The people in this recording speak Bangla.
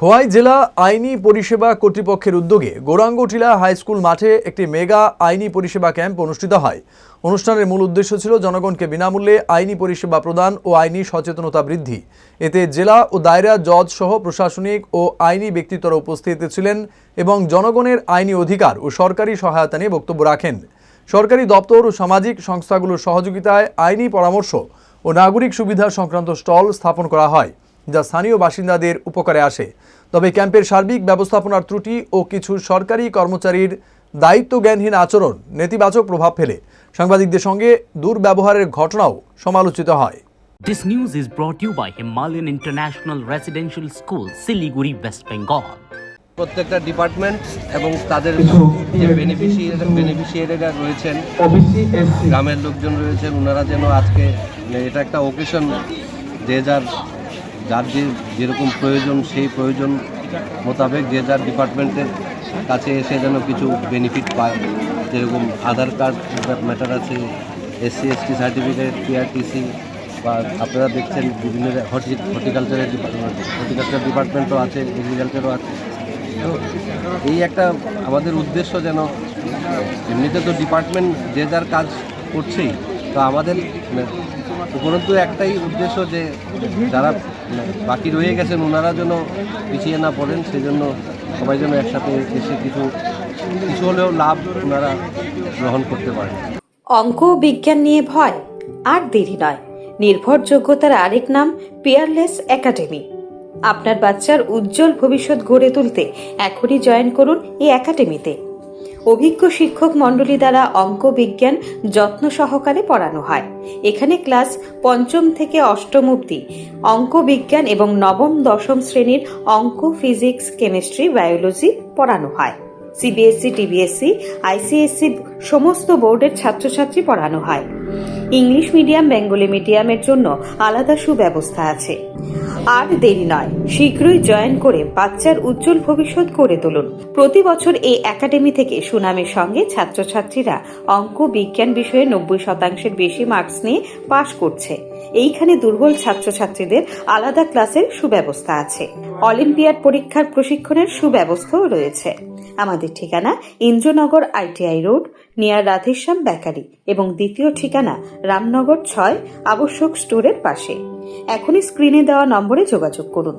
খোয়াই জেলা আইনি পরিষেবা কর্তৃপক্ষের উদ্যোগে গৌরাঙ্গটিলা হাই স্কুল মাঠে একটি মেগা আইনি পরিষেবা ক্যাম্প অনুষ্ঠিত হয়। অনুষ্ঠানের মূল উদ্দেশ্য ছিল জনগণকে বিনামূল্যে আইনি পরিষেবা প্রদান ও আইনি সচেতনতা বৃদ্ধি। এতে জেলা ও দায়রা জজ সহ প্রশাসনিক ও আইনি ব্যক্তিত্বরা উপস্থিত ছিলেন এবং জনগণের আইনি অধিকার ও সরকারি সহায়তা নিয়ে বক্তব্য রাখেন। সরকারি দপ্তর ও সামাজিক সংস্থাগুলোর সহযোগিতায় আইনি পরামর্শ ও নাগরিক সুবিধা সংক্রান্ত স্টল স্থাপন করা হয়, যা স্থানীয় বাসিন্দাদের উপকারে আসে। তবে ক্যাম্পের সার্বিক ব্যবস্থাপনার ত্রুটি ও কিছু সরকারি কর্মচারীর দায়িত্বজ্ঞানহীন আচরণ নেতিবাচক প্রভাব ফেলে সাংবাদিকদের সঙ্গে দুর্ব্যবহারের ঘটনাও সমালোচিত হয়। This news is brought to you by Himalayan International Residential School, Siliguri, West Bengal. প্রত্যেকটা ডিপার্টমেন্ট এবং তাদের যে বেনিফিশিয়ারিরা রয়েছেন, গ্রামের লোকজন রয়েছেন, ওনারা যেন আজকে এটা একটা ওকেশন, যার যেরকম প্রয়োজন সেই প্রয়োজন মোতাবেক যে যার ডিপার্টমেন্টের কাছে এসে যেন কিছু বেনিফিট পায়। যেরকম আধার কার্ড ম্যাটার আছে, SC/ST সার্টিফিকেট, PRTC, বা আপনারা দেখছেন বিভিন্ন হর্টিকালচার ডিপার্টমেন্টও আছে, এগ্রিকালচারও আছে। এই একটা আমাদের উদ্দেশ্য যেন এমনিতে তো ডিপার্টমেন্ট যে যার কাজ করছেই, তো আমাদের উপরন্তু একটাই উদ্দেশ্য যে যারা বাকি রয়ে গেছেন ওনারা যেন পিছিয়ে না পড়েন, সেজন্য সবাই যেন একসাথে এসে কিছু হলেও লাভ ওনারা গ্রহণ করতে পারেন। অঙ্ক বিজ্ঞান নিয়ে ভয় আর দেরি নয়। নির্ভরযোগ্যতার আরেক নাম পিয়ারলেস একাডেমি। আপনার বাচ্চার উজ্জ্বল ভবিষ্যৎ গড়ে তুলতে এখনই জয়েন করুন এই একাডেমিতে। অভিজ্ঞ শিক্ষক মণ্ডলী দ্বারা অঙ্ক বিজ্ঞান যত্ন সহকারে পড়ানো হয়। এখানে ক্লাস 5ম থেকে 8ম অবধি অঙ্ক বিজ্ঞান এবং 9ম-10ম শ্রেণীর অঙ্ক, ফিজিক্স, কেমিস্ট্রি, বায়োলজি পড়ানো হয়। CBSE, TBSE, ICSE সমস্ত বোর্ডের ছাত্রছাত্রী পড়ানো হয়। ইংলিশ মিডিয়াম, বেঙ্গলি মিডিয়ামের জন্য আলাদা সুব্যবস্থা আছে। আর দেরি নয়, শীঘ্রই জয়েন করে বাচ্চার উজ্জ্বল ভবিষ্যৎ গড়ে তুলুন। প্রতি বছর এই একাডেমি থেকে সুনামের সঙ্গে ছাত্রছাত্রীরা অঙ্ক বিজ্ঞান বিষয়ে 90% বেশি মার্কস নিয়ে পাশ করছে। এইখানে দুর্বল ছাত্রছাত্রীদের আলাদা ক্লাসের সুব্যবস্থা আছে। অলিম্পিয়াড পরীক্ষার প্রশিক্ষণের সুব্যবস্থাও রয়েছে। আমাদের ঠিকানা Indranagar ITI road, near Radheshyam bakery, এবং দ্বিতীয় ঠিকানা রামনগর 6 আবশ্যক স্টোরের পাশে। এখনই স্ক্রিনে দেওয়া নম্বরে যোগাযোগ করুন।